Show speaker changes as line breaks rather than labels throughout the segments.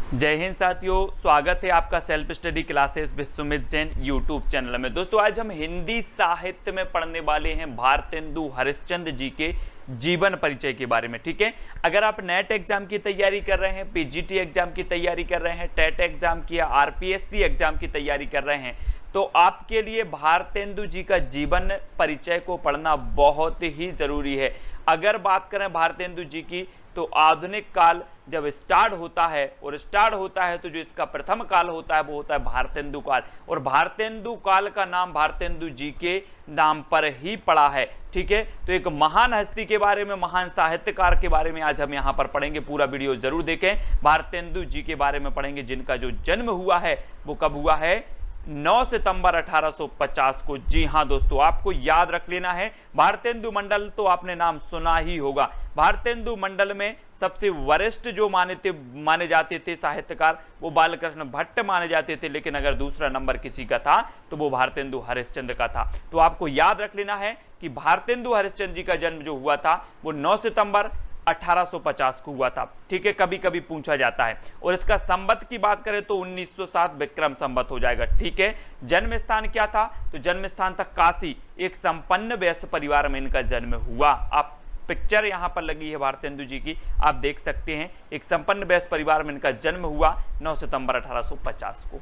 जय हिंद साथियों, स्वागत है आपका self study classes with Sumit Jain YouTube channel में। दोस्तों आज हम हिंदी साहित्य में पढ़ने वाले हैं भारतेंदु हरिश्चंद्र जी के जीवन परिचय के बारे में। ठीक है, अगर आप नेट एग्जाम की तैयारी कर रहे हैं, पीजीटी एग्जाम की तैयारी कर रहे हैं, टेट एग्जाम की या आरपीएससी एग्जाम की तैयारी कर रहे हैं, तो आपके लिए भारतेंदु जी का जीवन परिचय को पढ़ना बहुत ही जरूरी है। अगर बात करें भारतेंदु जी की, तो आधुनिक काल जब स्टार्ट होता है तो जो इसका प्रथम काल होता है वो होता है भारतेंदु काल, और भारतेंदु काल का नाम भारतेंदु जी के नाम पर ही पड़ा है। ठीक है, तो एक महान हस्ती के बारे में, महान साहित्यकार के बारे में आज हम यहाँ पर पढ़ेंगे। पूरा वीडियो जरूर देखें। भारतेंदु जी के बारे में पढ़ेंगे जिनका जो जन्म हुआ है वो कब हुआ है, 9 सितंबर 1850 को। जी हाँ दोस्तों, आपको याद रख लेना है। भारतेंदु मंडल तो आपने नाम सुना ही होगा। भारतेंदु मंडल में सबसे वरिष्ठ जो माने जाते थे साहित्यकार, वो बालकृष्ण भट्ट माने जाते थे, लेकिन अगर दूसरा नंबर किसी का था तो वो भारतेंदु हरिश्चंद्र का था। तो आपको याद रख लेना है कि भारतेंदु हरिश्चंद्र जी का जन्म जो हुआ था वो 9 सितंबर 1850 को हुआ था। ठीक है, कभी कभी पूछा जाता है। और इसका संवत की बात करें तो 1907 विक्रम संवत हो जाएगा। ठीक है, जन्म स्थान क्या था, तो जन्म स्थान था काशी। एक संपन्न वैश्य परिवार में इनका जन्म हुआ। आप पिक्चर यहाँ पर लगी है भारतेंदु जी की, आप देख सकते हैं। एक संपन्न वैश्य परिवार में इनका जन्म हुआ 9 सितंबर 1850 को।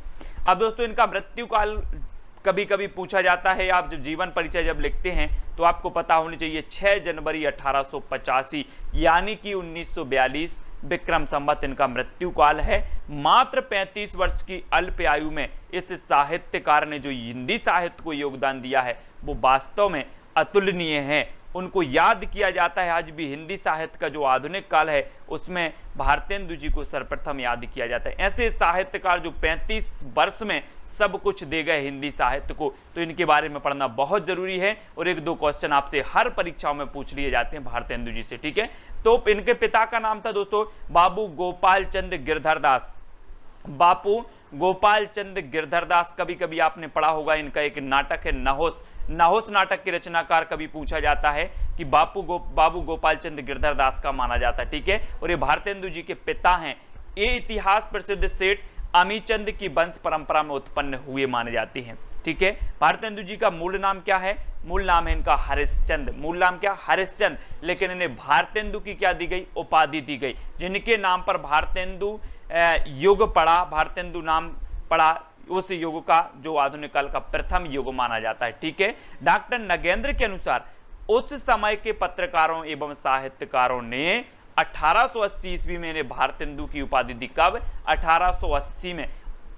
अब दोस्तों इनका मृत्यु काल कभी कभी पूछा जाता है। आप जब जीवन परिचय जब लिखते हैं तो आपको पता होनी चाहिए 6 जनवरी 1885 यानी कि 1942 विक्रम संवत इनका मृत्यु काल है। मात्र 35 वर्ष की अल्प आयु में इस साहित्यकार ने जो हिंदी साहित्य को योगदान दिया है वो वास्तव में अतुलनीय है। उनको याद किया जाता है। आज भी हिंदी साहित्य का जो आधुनिक काल है उसमें भारतेंदु जी को सर्वप्रथम याद किया जाता है। ऐसे साहित्यकार जो 35 वर्ष में सब कुछ दे गए हिंदी साहित्य को, तो इनके बारे में पढ़ना बहुत जरूरी है। और एक दो क्वेश्चन आपसे हर परीक्षाओं में पूछ लिए जाते हैं भारतेंदु जी से। ठीक है, तो इनके पिता का नाम था दोस्तों बाबू गोपाल चंद गिरधर दास। बापू गोपाल चंद गिरधर दास, कभी कभी आपने पढ़ा होगा, इनका एक नाटक है नहोश। नहोश नाटक के रचनाकार कभी पूछा जाता है कि बाबू गोपाल चंद गिरधर दास का माना जाता है। ठीक है, और ये भारतेंदु जी के पिता हैं। ये इतिहास प्रसिद्ध सेठ अमीचंद की वंश परंपरा में उत्पन्न हुए माने जाते हैं। ठीक है, भारतेंदु जी का मूल नाम क्या है, मूल नाम है इनका हरिश्चंद्र। मूल नाम क्या, हरिश्चंद्र, लेकिन इन्हें भारतेंदु की क्या दी गई, उपाधि दी गई, जिनके नाम पर भारतेंदु युग पड़ा, भारतेंदु नाम पड़ा। उस युग का जो आधुनिक काल का प्रथम युग माना जाता है। ठीक है, डॉक्टर नगेंद्र के अनुसार उस समय के पत्रकारों एवं साहित्यकारों ने 1880 ईस्वी में इन्हें भारतेंदु की उपाधि दी। कब, 1880 में।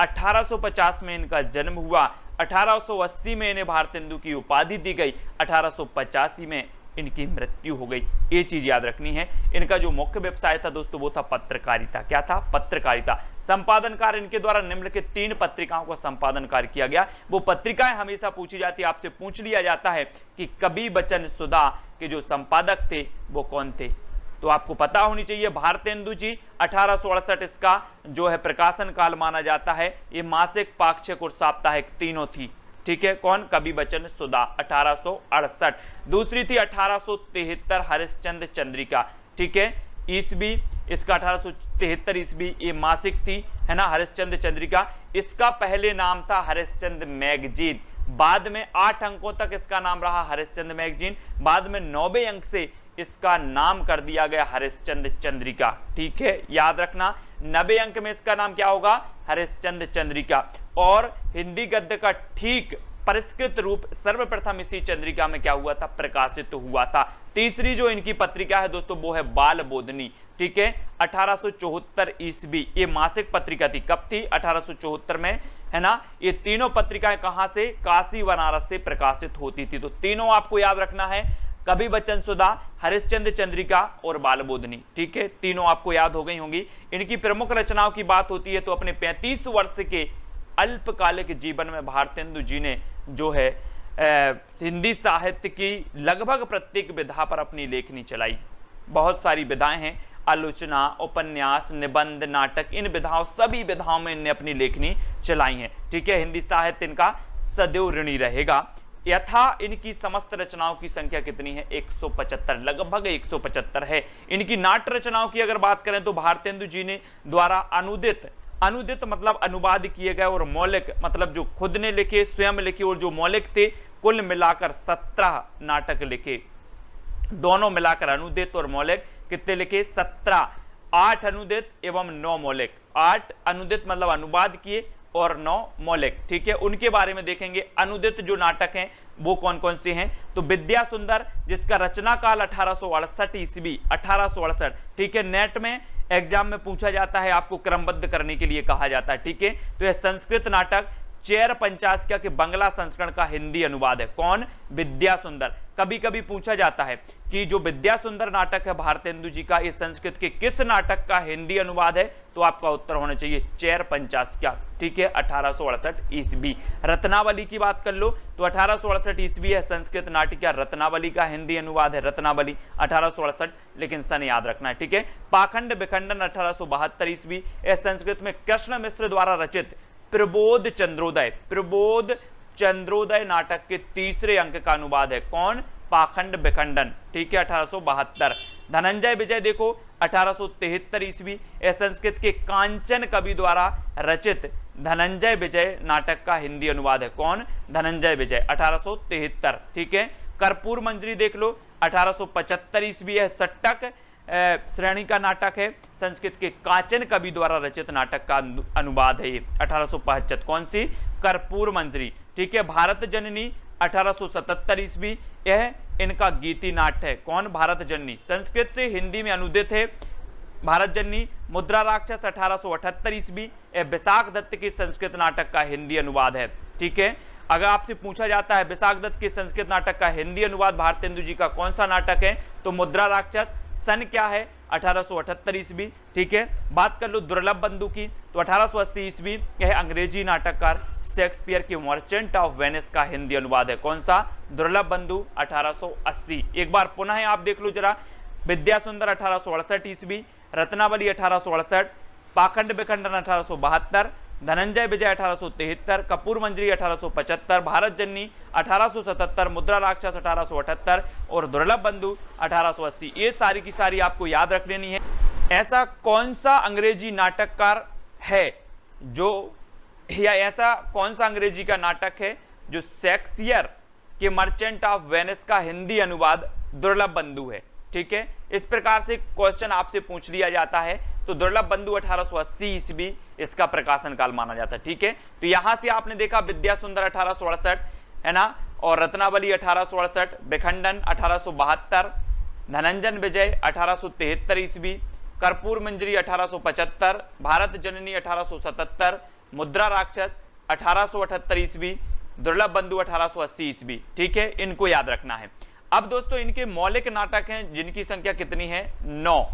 1850 में इनका जन्म हुआ, 1880 में इन्हें भारतेंदु की उपाधि दी गई, 1885 में इनकी मृत्यु हो गई। ये चीज याद रखनी है। इनका जो मुख्य व्यवसाय था दोस्तों वो था पत्रकारिता। क्या था, पत्रकारिता। संपादन कार्य इनके द्वारा निम्नलिखित 3 पत्रिकाओं का संपादन कार्य किया गया। वो पत्रिकाएं हमेशा पूछी जाती है, आपसे पूछ लिया जाता है कि कवि बचन सुधा के जो संपादक थे वो कौन थे। तो आपको पता होनी चाहिए भारतेंदु जी 1868 इसका जो है प्रकाशन काल माना जाता है। ये मासिक, पाक्षिक और साप्ताहिक तीनों थी। ठीक है, कौन, कवि बचन सुधा 1868। दूसरी थी 1873 हरिश्चंद्र चंद्रिका। ठीक है, ईस्वी इसका 1873 ईस्वी, ये मासिक थी, है ना, हरिश्चंद्र चंद्रिका। इसका पहले नाम था हरिश्चंद्र मैगजीन, बाद में 8 अंकों तक इसका नाम रहा हरिश्चंद्र मैगजीन, बाद में 9वें अंक से इसका नाम कर दिया गया हरिश्चंद्र चंद्रिका। ठीक है, याद रखना 90 अंक में इसका नाम क्या होगा, हरिश्चंद्र चंद्रिका। और हिंदी गद्य का ठीक परिष्कृत रूप सर्वप्रथम इसी चंद्रिका में क्या हुआ था, प्रकाशित हुआ था। तीसरी जो इनकी पत्रिका है दोस्तों वो है बाल बोधनी। ठीक है, 1874 ईस्वी, ये मासिक पत्रिका थी। कब थी, 1874 में, है ना। ये तीनों पत्रिकाएं कहां से, काशी बनारस से प्रकाशित होती थी। तो तीनों आपको याद रखना है, कवि बचन सुधा, हरिश्चंद्र चंद्रिका और बालबोधनी। ठीक है, तीनों आपको याद हो गई होंगी। इनकी प्रमुख रचनाओं की बात होती है तो अपने 35 वर्ष के अल्पकालिक जीवन में भारतेंदु जी ने जो है हिंदी साहित्य की लगभग प्रत्येक विधा पर अपनी लेखनी चलाई। बहुत सारी विधाएं हैं, आलोचना, उपन्यास, निबंध, नाटक, इन विधाओं, सभी विधाओं में इन्हें अपनी लेखनी चलाई है। ठीक है, हिंदी साहित्य इनका सदैव ऋणी रहेगा। यथा इनकी समस्त रचनाओं की संख्या कितनी है? 175, लगभग 175 है। इनकी नाट्य रचनाओं की अगर बात करें तो भारतेंदु जी ने द्वारा अनुदित मतलब अनुवाद किए गए, और मौलिक मतलब जो खुद ने लिखे, स्वयं लिखे, और जो मौलिक थे, कुल मिलाकर 17 नाटक लिखे। दोनों मिलाकर अनुदित और मौलिक कितने लिखे? 17। 8 अनुदित एवं 9 मौलिक। 8 अनुदित मतलब अनुवाद किए और 9 मौलिक। ठीक है, उनके बारे में देखेंगे। अनुदित जो नाटक हैं वो कौन कौन से हैं? तो विद्या सुंदर, जिसका रचना काल 1868 ईस्वी, 1868। ठीक है, नेट में एग्जाम में पूछा जाता है, आपको क्रमबद्ध करने के लिए कहा जाता है। ठीक है, तो यह संस्कृत नाटक चेर पंचास्या के बंगला संस्करण का हिंदी अनुवाद है। कौन? विद्या सुंदर। कभी कभी पूछा जाता है कि जो विद्या सुंदर नाटक है भारतेंदु जी का, इस संस्कृत के किस नाटक का हिंदी अनुवाद है? तो आपका उत्तर होना चाहिए चेर पंचास्या। ठीक है, 1868 ईस्वी। रत्नावली की बात कर लो तो 1868 ईस्वी है, संस्कृत नाटिका रत्नावली का हिंदी अनुवाद है, रत्नावली 1868, लेकिन सन याद रखना है। ठीक है, पाखंड विखंडन 1872 ईस्वी, संस्कृत में कृष्ण मिश्र द्वारा रचित प्रबोध चंद्रोदय नाटक के तीसरे अंक का अनुवाद है। कौन? पाखंड विखंडन। ठीक है, 1872। धनंजय विजय देखो 1873 ईस्वी, संस्कृत के कांचन कवि द्वारा रचित धनंजय विजय नाटक का हिंदी अनुवाद है। कौन? धनंजय विजय, 1873। ठीक है, कर्पूर मंजरी देख लो 1875 ईस्वी है, सट्टक श्रेणी का नाटक है, संस्कृत के कांचन कवि द्वारा रचित नाटक का अनुवाद है ये, 1875। कौन सी? कर्पूर मंजरी। ठीक है, भारत जननी 1877 ईस्वी, यह इनका गीति नाट्य है। कौन? भारत जननी, संस्कृत से हिंदी में अनुदित है। भारत जननी। मुद्रा राक्षस 1878 ईस्वी, यह विशाख दत्त के संस्कृत नाटक का हिंदी अनुवाद है। ठीक है, अगर आपसे पूछा जाता है विशाख दत्त के संस्कृत नाटक का हिंदी अनुवाद भारतेंदु जी का कौन सा नाटक है, तो मुद्रा राक्षस। सन क्या है? 1878 ईस्वी। ठीक है, बात कर लो दुर्लभ बंधु की तो 1880 ईस्वी, यह अंग्रेजी नाटककार शेक्सपियर के मर्चेंट ऑफ वेनिस का हिंदी अनुवाद है। कौन सा? दुर्लभ बंधु, 1880। एक बार पुनः आप देख लो जरा, विद्या सुंदर 1868 ईस्वी, रत्नावली 1868, पाखंड विखंडन 1872, धनंजय विजय 1873, कपूर मंजरी 1875, भारत जननी 1877, मुद्रा राक्षस 1878 और दुर्लभ बंधु 1880। ये सारी की सारी आपको याद रख लेनी है। ऐसा कौन सा अंग्रेजी नाटककार है जो, या ऐसा कौन सा अंग्रेजी का नाटक है जो शेक्सपियर के मर्चेंट ऑफ वेनिस का हिंदी अनुवाद दुर्लभ बंधु है? ठीक है, इस प्रकार से क्वेश्चन आपसे पूछ लिया जाता है। तो दुर्लभ बंधु 1880 ईस्वी इसका प्रकाशन काल माना जाता है। ठीक है, तो यहां से आपने देखा विद्या सुंदर 1868 है ना, और रत्नावली 1868, विखंडन 1872, धनंजय विजय 1873 ईस्वी, कर्पूर मंजरी 1875, भारत जननी 1877, मुद्रा राक्षस 1878 ईस्वी, दुर्लभ बंधु 1880 ईस्वी। ठीक है, इनको याद रखना है। अब दोस्तों इनके मौलिक नाटक हैं जिनकी संख्या कितनी है? 9।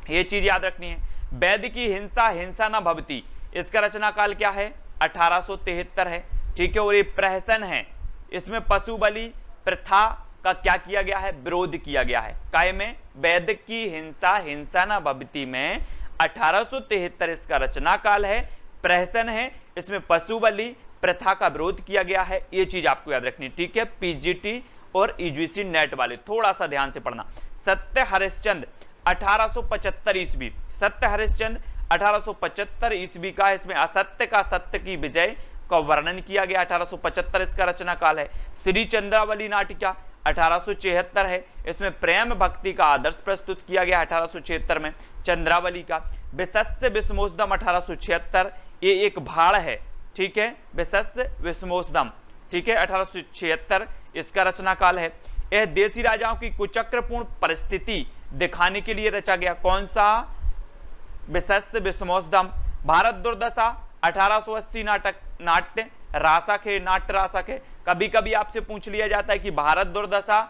ये चीज याद रखनी है। वैद्य की हिंसा हिंसा न भवती, इसका रचना काल क्या है? 1873 है। ठीक है, और ये प्रहसन है, इसमें पशु बलि प्रथा का क्या किया गया है? विरोध किया गया है। काय में? वैद्य की हिंसा हिंसा न भवती में 1873 इसका रचना काल है, प्रहसन है, इसमें पशु बलि प्रथा का विरोध किया गया है। ये चीज आपको याद रखनी। ठीक है, पीजीटी और यूजीसी नेट वाले थोड़ा सा ध्यान से पढ़ना। सत्य हरिश्चंद्र 1875 ईस्वी, सत्य हरिश्चंद्र 1875 ईस्वी का, इसमें असत्य का सत्य की विजय का वर्णन किया गया, 1875 इसका रचना काल है। श्री चंद्रावली नाटिका 1876 है, इसमें प्रेम भक्ति का आदर्श प्रस्तुत किया गया 1876 में चंद्रावली का। विशस्य विस्मोसदम 1876, ये एक भाड़ है। ठीक है, विशस्य विस्मोसदम, ठीक है, 1876 इसका रचना काल है। यह देसी राजाओं की कुचक्रपूर्ण परिस्थिति दिखाने के लिए रचा गया। कौन सा? विशस्य विस्मोसदम। भारत दुर्दशा 1880 नाट्य रासक है, नाट्य रासक है। कभी कभी आपसे पूछ लिया जाता है कि भारत दुर्दशा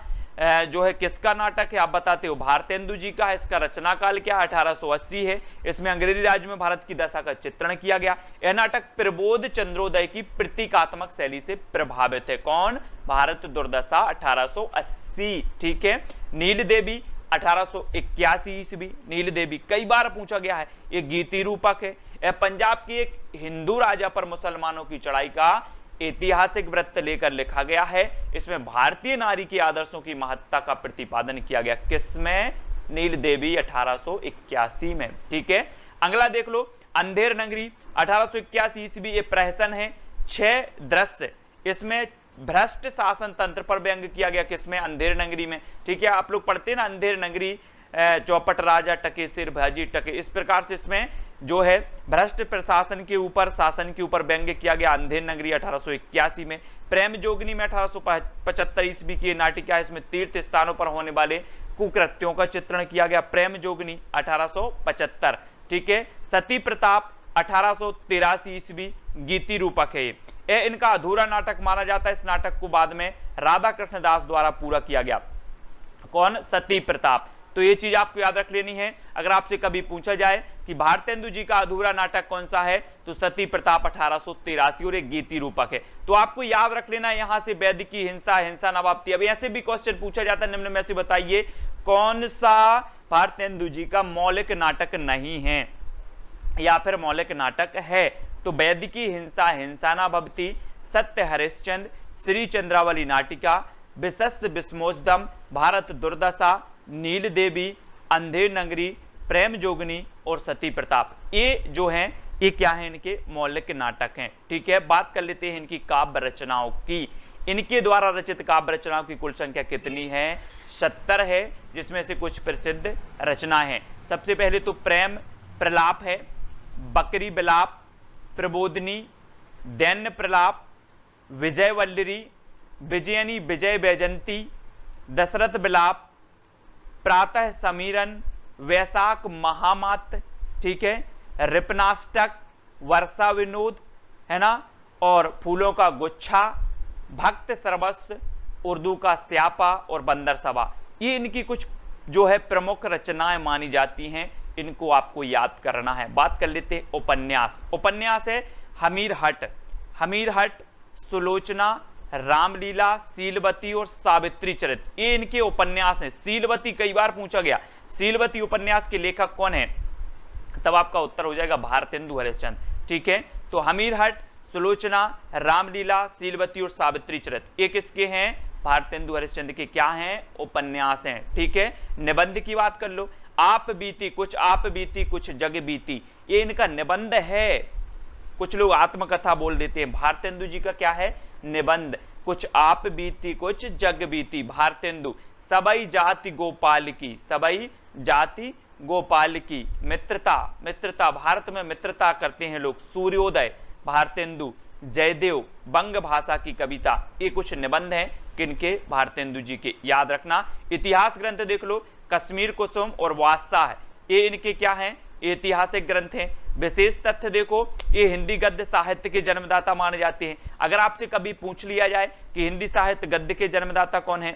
जो है किसका नाटक है, आप बताते हो भारतेंदु जी का है। इसका रचना काल क्या? 1880 है। इसमें अंग्रेजी राज्य में भारत की दशा का चित्रण किया गया। यह नाटक प्रबोध चंद्रोदय की प्रतीकात्मक शैली से प्रभावित है। कौन? भारत दुर्दशा 1880। ठीक है, नील देवी 1881 ईस्वी, नील देवी कई बार पूछा गया है। ये गीति रूपक है। यह पंजाब की एक हिंदू राजा पर मुसलमानों की चढ़ाई का ऐतिहासिक वृत्त लेकर लिखा गया है। इसमें भारतीय नारी के आदर्शों की महत्ता का प्रतिपादन किया गया। किसमें? नील देवी 1881 में। ठीक है, अगला देख लो, अंधेर नगरी 1881 ईस्वी। ये प्रहसन है। 6 दृश्य, इसमें भ्रष्ट शासन तंत्र पर व्यंग किया गया। किसमें? अंधेर नगरी में। ठीक है, आप लोग पढ़ते हैं ना, अंधेर नगरी, चौपट राजा टके सिर भाजी टके, इस प्रकार से इसमें जो है भ्रष्ट प्रशासन के ऊपर, शासन के ऊपर व्यंग्य किया गया। अंधेर नगरी 1881 में। प्रेम जोगनी में 1875 ईस्वी की नाटिका है। इसमें तीर्थ स्थानों पर होने वाले कुकृत्यों का चित्रण किया गया। प्रेम जोगनी 1875। ठीक है, सती प्रताप 1883 ईस्वी, गीति रूपक है ये इनका अधूरा नाटक माना जाता है। इस नाटक को बाद में राधा कृष्ण दास द्वारा पूरा किया गया। कौन? सती प्रताप। तो ये चीज आपको याद रख लेनी है। अगर आपसे कभी पूछा जाए कि भारतेंदु जी का अधूरा नाटक कौन सा है, तो सती प्रताप 1883 और एक गीति रूपक है। तो आपको याद रख लेना यहां से वैदिकी हिंसा, हिंसा नवाबती। अब ऐसे भी क्वेश्चन पूछा जाता है निम्न में से बताइए कौन सा भारतेंदु जी का मौलिक नाटक नहीं है या फिर मौलिक नाटक है। तो वैदिकी हिंसा, हिंसा न भवती, सत्य हरिश्चंद्र, श्री चंद्रावली नाटिका, विशस्य विस्मोचदम, भारत दुर्दशा, नील देवी, अंधेर नगरी, प्रेम जोगनी और सती प्रताप। ये जो हैं ये क्या है? इनके मौलिक नाटक हैं। ठीक है, बात कर लेते हैं इनकी काव्य रचनाओं की। इनके द्वारा रचित काव्य रचनाओं की कुल संख्या कितनी है? 70 है, जिसमें से कुछ प्रसिद्ध रचना है। सबसे पहले तो प्रेम प्रलाप है, बकरी विलाप, प्रबोधनी, दैन्य प्रलाप, विजय वल्लरी, विजयनी विजय वैजंती, दशरथ विलाप, प्रातः समीरन, वैशाख महामात, ठीक है, रिपनाष्टक, वर्षा विनोद, है ना, और फूलों का गुच्छा, भक्त सर्वस्व, उर्दू का स्यापा और बंदर सभा। ये इनकी कुछ जो है प्रमुख रचनाएं मानी जाती हैं। इनको आपको याद करना है। बात कर लेते हैं उपन्यास। उपन्यास है हमीर हट, हमीर हट, सुलोचना, रामलीला, सीलवती और सावित्री चरित्र। ये इनके उपन्यास हैं। सीलवती कई बार पूछा गया, सीलवती उपन्यास के लेखक कौन है? तब आपका उत्तर हो जाएगा भारतेंदु हरिश्चंद्र। ठीक है, तो हमीर हट, सुलोचना, रामलीला, सीलवती और सावित्री चरित्र ये किसके हैं? भारतेंदु हरिश्चंद्र के क्या हैं? उपन्यास हैं। ठीक है, निबंध की बात कर लो। आप बीती कुछ, आप बीती कुछ जग बीती, ये इनका निबंध है। कुछ लोग आत्मकथा बोल देते हैं, भारतेंदु जी का क्या है? निबंध। कुछ आप बीती कुछ जग बीती, भारतेंदु। सबई जाति गोपाल की, सबई जाति गोपाल की, मित्रता, मित्रता, भारत में मित्रता करते हैं लोग, सूर्योदय, भारतेंदु, जयदेव, बंग भाषा की कविता। ये कुछ निबंध हैं किनके? भारतेंदु जी के। याद रखना। इतिहास ग्रंथ देख लो, कश्मीर कुसुम और वात्साह, ये इनके क्या हैं? ऐतिहासिक ग्रंथ हैं। विशेष तथ्य देखो, ये हिंदी गद्य साहित्य के जन्मदाता माने जाते हैं। अगर आपसे कभी पूछ लिया जाए कि हिंदी साहित्य गद्य के जन्मदाता कौन है,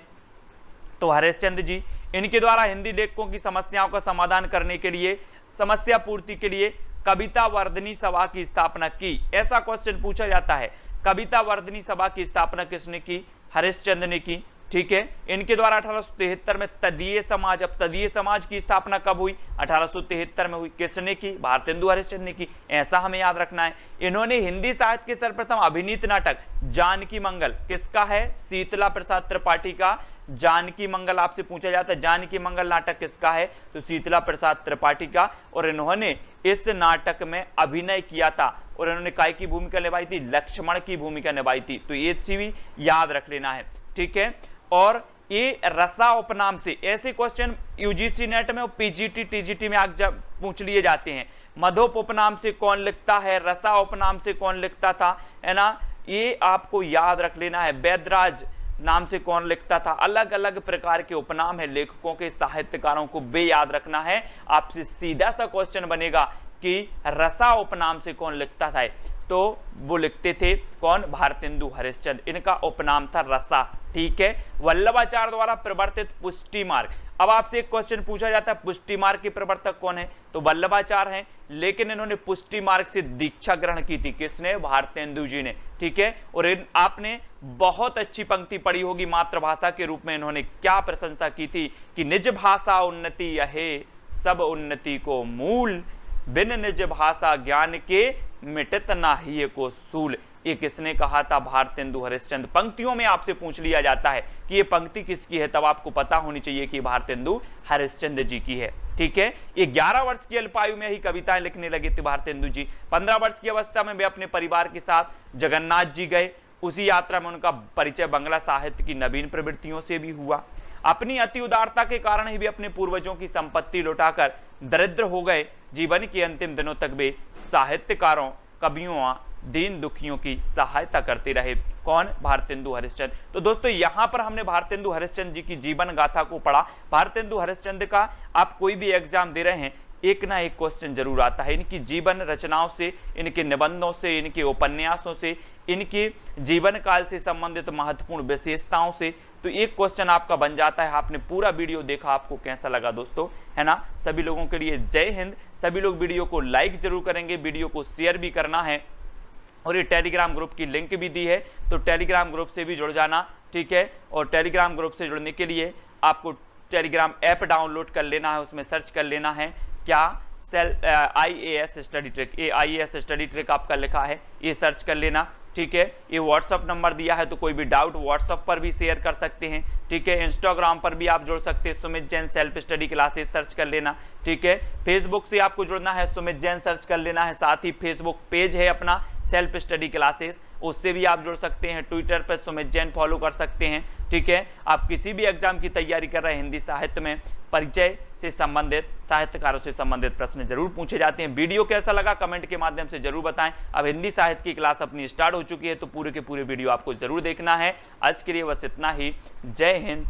तो हरिश्चंद्र जी। इनके द्वारा हिंदी लेखकों की समस्याओं का समाधान करने के लिए, समस्या पूर्ति के लिए कविता वर्धनी सभा की स्थापना की। ऐसा क्वेश्चन पूछा जाता है, कविता वर्धनी सभा की स्थापना किसने की? हरिश्चंद्र ने की। ठीक है, इनके द्वारा 1873 में तदीय समाज, अब तदीय समाज की स्थापना कब हुई? 1873 में हुई। किसने की? भारतेंदु हरिश्चंद्र ने की। ऐसा हमें याद रखना है। इन्होंने हिंदी साहित्य के सर्वप्रथम अभिनीत नाटक जानकी मंगल, किसका है? शीतला प्रसाद त्रिपाठी का जानकी मंगल। आपसे पूछा जाता है जानकी मंगल नाटक किसका है? तो शीतला प्रसाद त्रिपाठी का। और इन्होंने इस नाटक में अभिनय किया था और इन्होंने काय की भूमिका निभाई थी? लक्ष्मण की भूमिका निभाई थी। तो ये चीज भी याद रख लेना है। ठीक है, और ये रसा उपनाम से, ऐसे क्वेश्चन यूजीसी नेट में और पीजीटी टीजीटी में आज पूछ लिए जाते हैं। मधोप उपनाम से कौन लिखता है? रसा उपनाम से कौन लिखता था? है ना, ये आपको याद रख लेना है। वैदराज नाम से कौन लिखता था? अलग अलग प्रकार के उपनाम है लेखकों के, साहित्यकारों को बे याद रखना है। आपसे सीधा सा क्वेश्चन बनेगा कि रसा उपनाम से कौन लिखता था? तो वो लिखते थे कौन? भारतेंदु हरिश्चंद्र। इनका उपनाम था रसा। ठीक है, वल्लभाचार्य द्वारा प्रवर्तित पुष्टि मार्ग। अब आपसे एक क्वेश्चन पूछा जाता है, पुष्टि मार्ग के प्रवर्तक कौन है? तो वल्लभाचार्य हैं, लेकिन इन्होंने पुष्टि मार्ग से दीक्षा ग्रहण की थी। किसने? भारतेंदु जी ने। ठीक है, और आपने बहुत अच्छी पंक्ति पढ़ी होगी, मातृभाषा के रूप में इन्होंने क्या प्रशंसा की थी कि निज भाषा उन्नति यहे, सब उन्नति को मूल, बिन निज भाषा ज्ञान के मिटत नाहिए को सूल। ये किसने कहा था? भारतेंदु हरिश्चंद्र। पंक्तियों में आपसे पूछ लिया जाता है कि ये पंक्ति किसकी है, तब आपको पता होनी चाहिए कि भारतेंदु हरिश्चंद्र जी की है। ठीक है, ये 11 वर्ष की अल्पायु में ही कविताएं लिखने लगे थे भारतेंदु जी। 15 वर्ष की अवस्था में वे अपने परिवार के साथ जगन्नाथ जी गए। उसी यात्रा में उनका परिचय बंगला साहित्य की नवीन प्रवृत्तियों से भी हुआ। अपनी अति उदारता के कारण ही वे अपने पूर्वजों की संपत्ति लौटाकर दरिद्र हो गए। जीवन के अंतिम दिनों तक वे साहित्यकारों, कवियों, दीन दुखियों की सहायता करते रहे। कौन? भारतेंदु हरिश्चंद्र। तो दोस्तों यहाँ पर हमने भारतेंदु हरिश्चंद्र जी की जीवन गाथा को पढ़ा। भारतेंदु हरिश्चंद्र का आप कोई भी एग्जाम दे रहे हैं, एक ना एक क्वेश्चन जरूर आता है। इनकी जीवन रचनाओं से, इनके निबंधों से, इनके उपन्यासों से, इनके जीवन काल से संबंधित महत्वपूर्ण विशेषताओं से तो एक क्वेश्चन आपका बन जाता है। आपने पूरा वीडियो देखा, आपको कैसा लगा दोस्तों, है ना? सभी लोगों के लिए जय हिंद। सभी लोग वीडियो को लाइक जरूर करेंगे, वीडियो को शेयर भी करना है, और ये टेलीग्राम ग्रुप की लिंक भी दी है, तो टेलीग्राम ग्रुप से भी जुड़ जाना। ठीक है, और टेलीग्राम ग्रुप से जुड़ने के लिए आपको टेलीग्राम ऐप डाउनलोड कर लेना है। उसमें सर्च कर लेना है क्या? IAS study trick. ये IAS स्टडी ट्रिक आपका लिखा है, ये सर्च कर लेना। ठीक है, ये व्हाट्सअप नंबर दिया है, तो कोई भी डाउट व्हाट्सअप पर भी शेयर कर सकते हैं। ठीक है, इंस्टाग्राम पर भी आप जुड़ सकते हैं, Sumit Jain self study classes search कर लेना। ठीक है, फेसबुक से आपको जुड़ना है, सुमित जैन सर्च कर लेना है। साथ ही फेसबुक पेज है अपना सेल्फ स्टडी क्लासेस, उससे भी आप जुड़ सकते हैं। ट्विटर पर सुमित जैन फॉलो कर सकते हैं। ठीक है, आप किसी भी एग्जाम की तैयारी कर रहे हैं, हिंदी साहित्य में परिचय से संबंधित, साहित्यकारों से संबंधित प्रश्न जरूर पूछे जाते हैं। वीडियो कैसा लगा कमेंट के माध्यम से जरूर बताएं। अब हिंदी साहित्य की क्लास अपनी स्टार्ट हो चुकी है, तो पूरे के पूरे वीडियो आपको जरूर देखना है। आज के लिए बस इतना ही। जय हिंद।